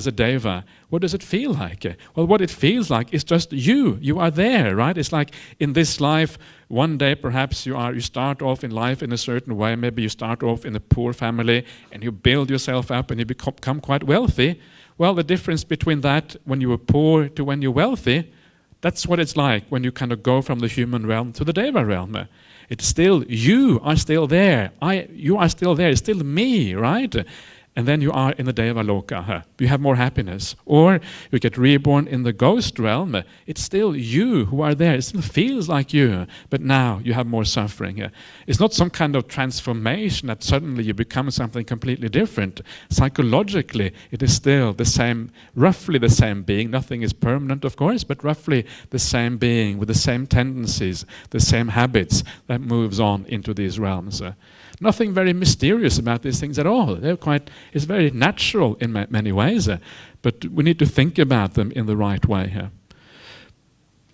a deva, what does it feel like? Well, what it feels like is just you. You are there, right? It's like in this life, one day perhaps you start off in life in a certain way. Maybe you start off in a poor family and you build yourself up and you become quite wealthy. Well, the difference between that when you were poor to when you're wealthy, that's what it's like when you kind of go from the human realm to the deva realm. It's still, you are still there. You are still there. It's still me, right? And then you are in the Deva Loka. You have more happiness. Or you get reborn in the ghost realm. It's still you who are there. It still feels like you. But now you have more suffering. It's not some kind of transformation that suddenly you become something completely different. Psychologically, it is still the same, roughly the same being. Nothing is permanent, of course, but roughly the same being with the same tendencies, the same habits that moves on into these realms. Nothing very mysterious about these things at all. It's very natural in many ways, but we need to think about them in the right way.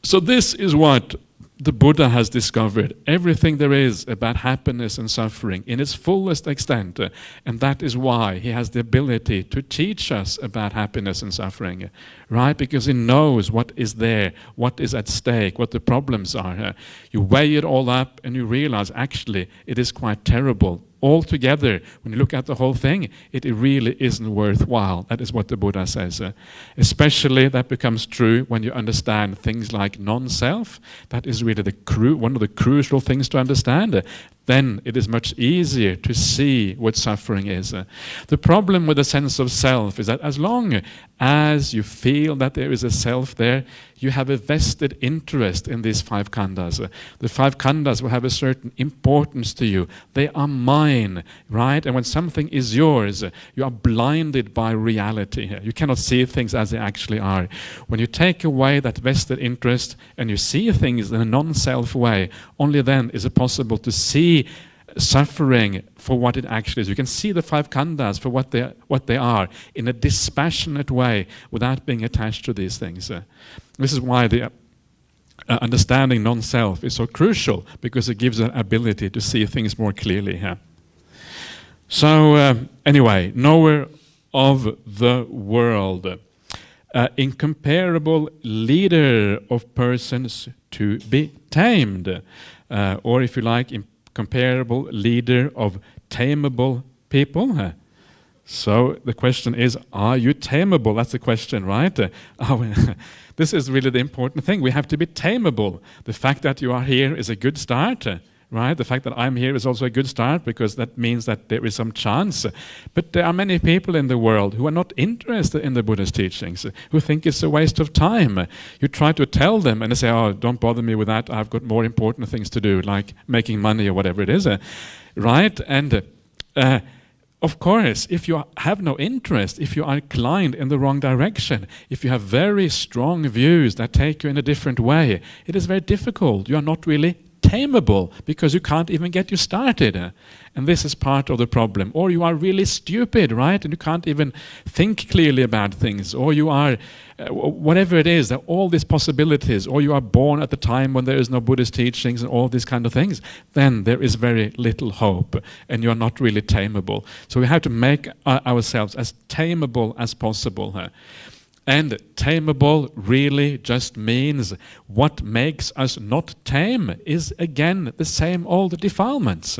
So this is what the Buddha has discovered. Everything there is about happiness and suffering in its fullest extent, and that is why he has the ability to teach us about happiness and suffering, right? Because he knows what is there, what is at stake, what the problems are. You weigh it all up and you realize actually it is quite terrible. Altogether, when you look at the whole thing, it really isn't worthwhile. That is what the Buddha says. Especially that becomes true when you understand things like non-self. That is really one of the crucial things to understand. Then it is much easier to see what suffering is. The problem with the sense of self is that as long as you feel that there is a self there, you have a vested interest in these five khandhas. The five khandhas will have a certain importance to you. They are mine, right? And when something is yours, you are blinded by reality. You cannot see things as they actually are. When you take away that vested interest and you see things in a non-self way, only then is it possible to see suffering for what it actually is. You can see the five khandhas for what they are in a dispassionate way without being attached to these things. This is why the understanding non-self is so crucial, because it gives an ability to see things more clearly. So anyway, knower of the world, incomparable leader of persons to be tamed, or if you like, comparable leader of tameable people. So the question is, are you tameable? That's the question, right? This is really the important thing. We have to be tameable. The fact that you are here is a good start, right? The fact that I'm here is also a good start, because that means that there is some chance. But there are many people in the world who are not interested in the Buddha's teachings, who think it's a waste of time. You try to tell them and they say, oh, don't bother me with that. I've got more important things to do, like making money or whatever it is, right? And of course, if you have no interest, if you are inclined in the wrong direction, if you have very strong views that take you in a different way, it is very difficult. You are not really tameable, because you can't even get you started. And this is part of the problem. Or you are really stupid, right? And you can't even think clearly about things. Or you are, whatever it is, there are all these possibilities. Or you are born at the time when there is no Buddhist teachings and all these kind of things. Then there is very little hope. And you are not really tameable. So we have to make ourselves as tameable as possible. And tameable really just means what makes us not tame is again the same old defilements.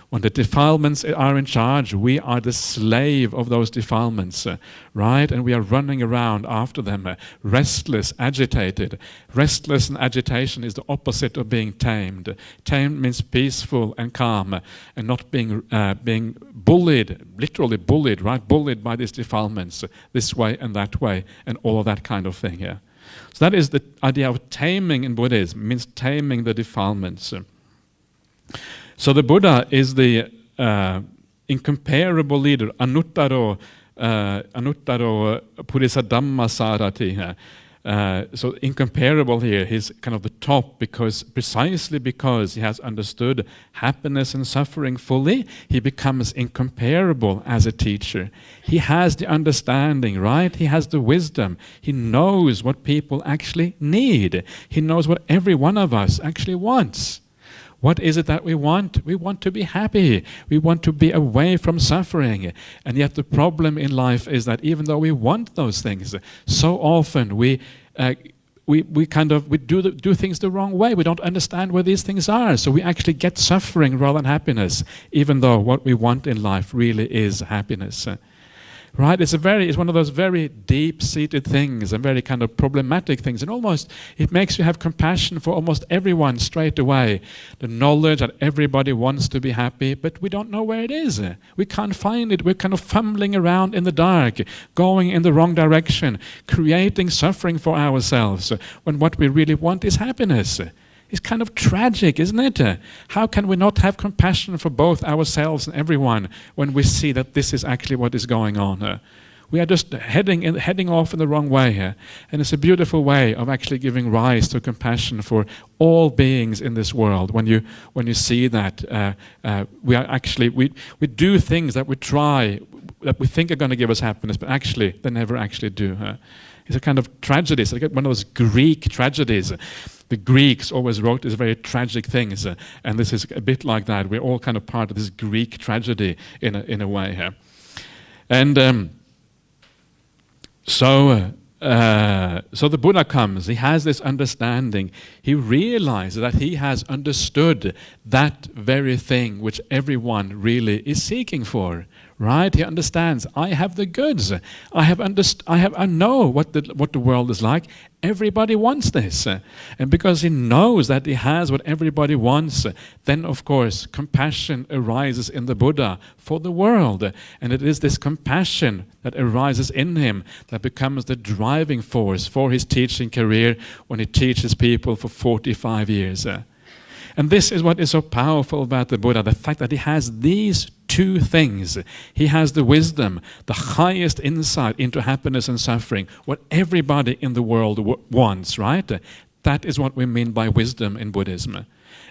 When the defilements are in charge, we are the slave of those defilements, right? And we are running around after them, restless, agitated. Restless and agitation is the opposite of being tamed. Tamed means peaceful and calm, and not being bullied, literally bullied, right? Bullied by these defilements, this way and that way, and all of that kind of thing. Yeah. So that is the idea of taming in Buddhism, means taming the defilements. So the Buddha is the incomparable leader, anuttaro purisa dhamma sarati. So incomparable here, he's kind of the top precisely because he has understood happiness and suffering fully, he becomes incomparable as a teacher. He has the understanding, right? He has the wisdom. He knows what people actually need. He knows what every one of us actually wants. What is it that we want? We want to be happy. We want to be away from suffering. And yet the problem in life is that even though we want those things, so often we do things the wrong way. We don't understand where these things are. So we actually get suffering rather than happiness, even though what we want in life really is happiness. Right? It's one of those very deep-seated things and very kind of problematic things. And almost, it makes you have compassion for almost everyone straight away. The knowledge that everybody wants to be happy, but we don't know where it is. We can't find it. We're kind of fumbling around in the dark, going in the wrong direction, creating suffering for ourselves, when what we really want is happiness. It's kind of tragic, isn't it? How can we not have compassion for both ourselves and everyone when we see that this is actually what is going on? We are just heading off in the wrong way. And it's a beautiful way of actually giving rise to compassion for all beings in this world. When you see that we do things that we try, that we think are going to give us happiness, but actually they never actually do. It's a kind of tragedy. It's like one of those Greek tragedies. The Greeks always wrote these very tragic things, and this is a bit like that. We're all kind of part of this Greek tragedy in a way here. And so the Buddha comes. He has this understanding. He realizes that he has understood that very thing which everyone really is seeking for. Right? He understands. I have the goods. I know what the world is like. Everybody wants this. And because he knows that he has what everybody wants, then of course compassion arises in the Buddha for the world. And it is this compassion that arises in him that becomes the driving force for his teaching career when he teaches people for 45 years. And this is what is so powerful about the Buddha, the fact that he has these two things. He has the wisdom, the highest insight into happiness and suffering, what everybody in the world wants, right? That is what we mean by wisdom in Buddhism.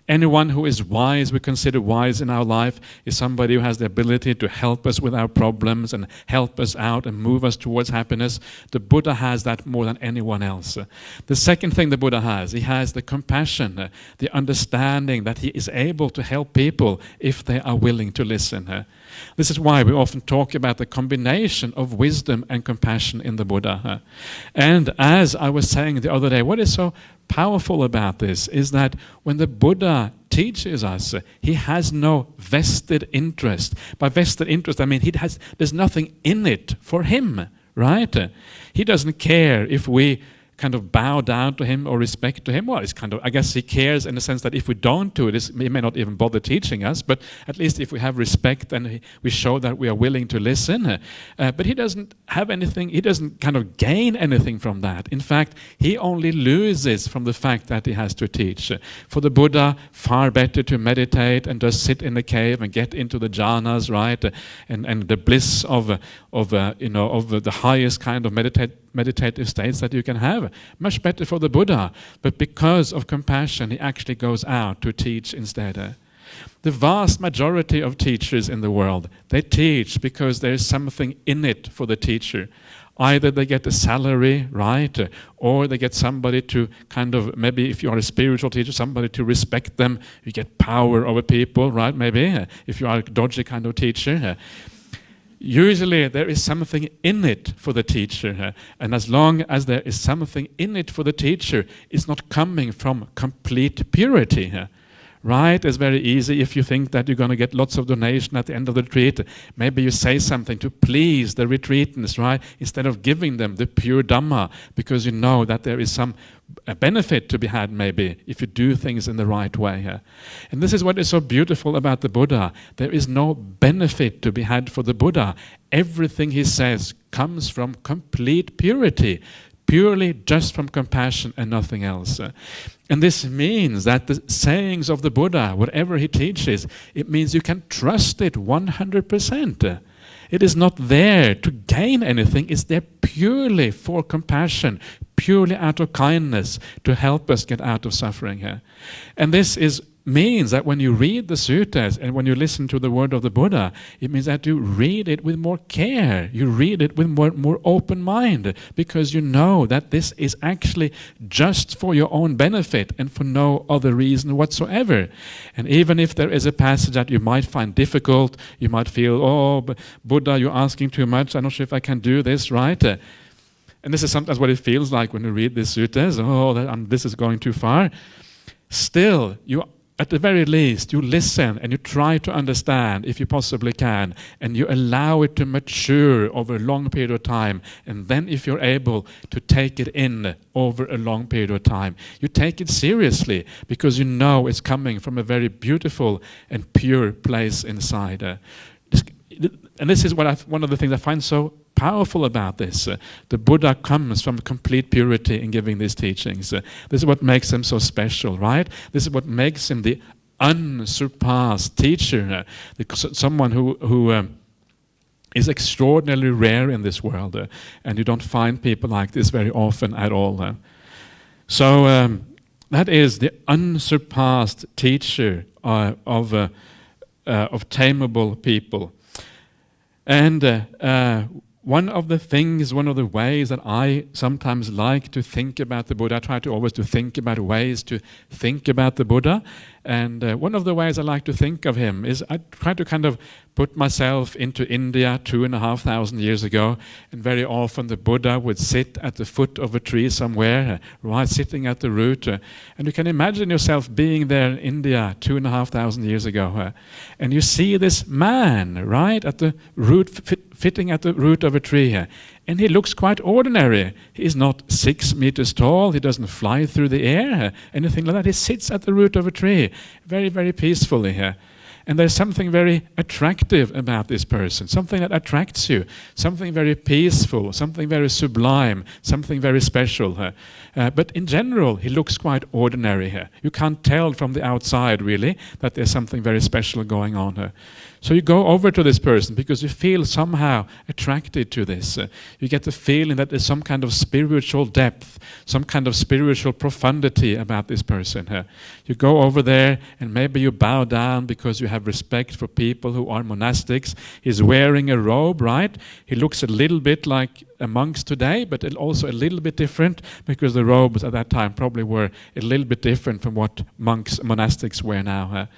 Anyone who is wise, we consider wise in our life, is somebody who has the ability to help us with our problems and help us out and move us towards happiness. The Buddha has that more than anyone else. The second thing the Buddha has, he has the compassion, the understanding that he is able to help people if they are willing to listen. This is why we often talk about the combination of wisdom and compassion in the Buddha. And as I was saying the other day, what is so powerful about this is that when the Buddha teaches us, he has no vested interest. By vested interest, I mean there's nothing in it for him, right? He doesn't care if we kind of bow down to him or respect to him. Well, it's kind of, I guess he cares in the sense that if we don't do it, he may not even bother teaching us, but at least if we have respect and we show that we are willing to listen. But he doesn't have anything, he doesn't kind of gain anything from that. In fact, he only loses from the fact that he has to teach. For the Buddha, far better to meditate and just sit in the cave and get into the jhanas, right? And the bliss of the highest kind of meditative states that you can have. Much better for the Buddha. But because of compassion, he actually goes out to teach instead. The vast majority of teachers in the world, they teach because there is something in it for the teacher. Either they get a salary, right? Or they get somebody to kind of, maybe if you are a spiritual teacher, somebody to respect them. You get power over people, right? Maybe if you are a dodgy kind of teacher. Usually there is something in it for the teacher, and as long as there is something in it for the teacher, it's not coming from complete purity. right? It's very easy if you think that you're going to get lots of donation at the end of the retreat. Maybe you say something to please the retreatants, right? Instead of giving them the pure Dhamma, because you know that there is some benefit to be had maybe if you do things in the right way. And this is what is so beautiful about the Buddha. There is no benefit to be had for the Buddha. Everything he says comes from complete purity, purely just from compassion and nothing else. And this means that the sayings of the Buddha, whatever he teaches, it means you can trust it 100%. It is not there to gain anything, it's there purely for compassion, purely out of kindness, to help us get out of suffering here. And this means that when you read the suttas and when you listen to the word of the Buddha, it means that you read it with more care, you read it with more open mind, because you know that this is actually just for your own benefit and for no other reason whatsoever. And even if there is a passage that you might find difficult, you might feel, oh, but Buddha, you're asking too much, I'm not sure if I can do this, right? And this is sometimes what it feels like when you read these suttas, this is going too far. Still, at the very least, you listen and you try to understand if you possibly can, and you allow it to mature over a long period of time. And then if you're able to take it in over a long period of time, you take it seriously because you know it's coming from a very beautiful and pure place inside. And this is one of the things I find so powerful about this. The Buddha comes from complete purity in giving these teachings. This is what makes him so special, right? This is what makes him the unsurpassed teacher, someone who is extraordinarily rare in this world, and you don't find people like this very often at all. So that is the unsurpassed teacher of tameable people. And one of the ways that I sometimes like to think about the Buddha, I try to always to think about ways to think about the Buddha. And one of the ways I like to think of him is I try to kind of put myself into India 2,500 years ago, and very often the Buddha would sit at the foot of a tree somewhere, right, sitting at the root. And you can imagine yourself being there in India 2,500 years ago. And you see this man, right, at the root, fitting at the root of a tree. And he looks quite ordinary. He is not 6 meters tall. He doesn't fly through the air, anything like that. He sits at the root of a tree, very, very peacefully. And there's something very attractive about this person, something that attracts you, something very peaceful, something very sublime, something very special. But in general, he looks quite ordinary here. You can't tell from the outside, really, that there's something very special going on here. So you go over to this person because you feel somehow attracted to this. You get the feeling that there's some kind of spiritual depth, some kind of spiritual profundity about this person. You go over there and maybe you bow down because you have respect for people who are monastics. He's wearing a robe, right? He looks a little bit like a monks today, but also a little bit different because the robes at that time probably were a little bit different from what monastics wear now.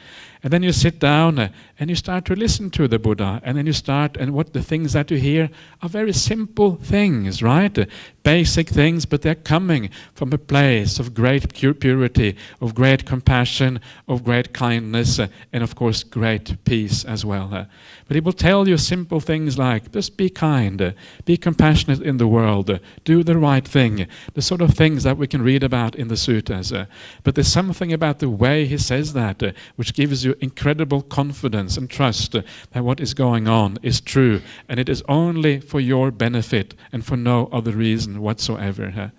And then you sit down and you start to listen to the Buddha, and then and what the things that you hear are very simple things, right? Basic things, but they're coming from a place of great purity, of great compassion, of great kindness, and of course great peace as well. But he will tell you simple things like, just be kind, be compassionate in the world, do the right thing, the sort of things that we can read about in the suttas. But there's something about the way he says that which gives you incredible confidence and trust that what is going on is true, and it is only for your benefit and for no other reason whatsoever.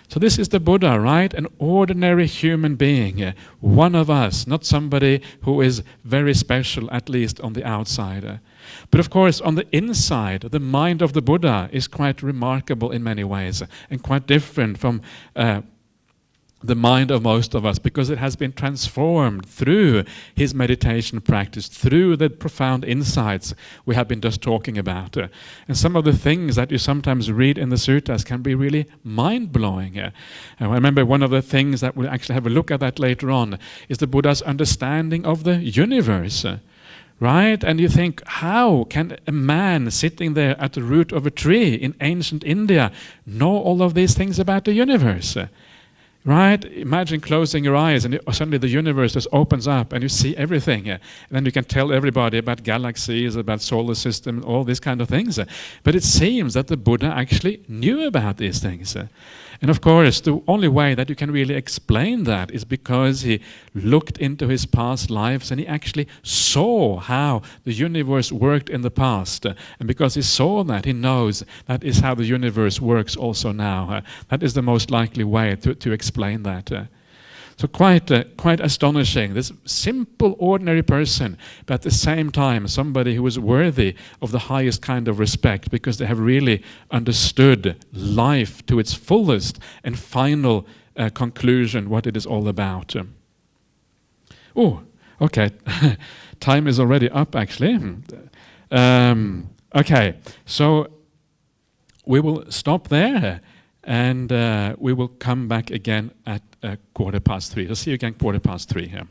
So this is the Buddha, right? An ordinary human being, one of us, not somebody who is very special, at least on the outside. But of course, on the inside, the mind of the Buddha is quite remarkable in many ways, and quite different from the mind of most of us, because it has been transformed through his meditation practice, through the profound insights we have been just talking about. And some of the things that you sometimes read in the suttas can be really mind-blowing. And I remember one of the things that we'll actually have a look at that later on is the Buddha's understanding of the universe. Right? And you think, how can a man sitting there at the root of a tree in ancient India know all of these things about the universe? Right? Imagine closing your eyes and suddenly the universe just opens up and you see everything. And then you can tell everybody about galaxies, about solar system, all these kind of things. But it seems that the Buddha actually knew about these things. And of course, the only way that you can really explain that is because he looked into his past lives and he actually saw how the universe worked in the past. And because he saw that, he knows that is how the universe works also now. That is the most likely way to explain that. So quite astonishing. This simple, ordinary person, but at the same time, somebody who is worthy of the highest kind of respect because they have really understood life to its fullest and final conclusion, what it is all about. Oh, okay. Time is already up, actually. Okay, so we will stop there. And we will come back again at 3:15. I'll see you again 3:15 here.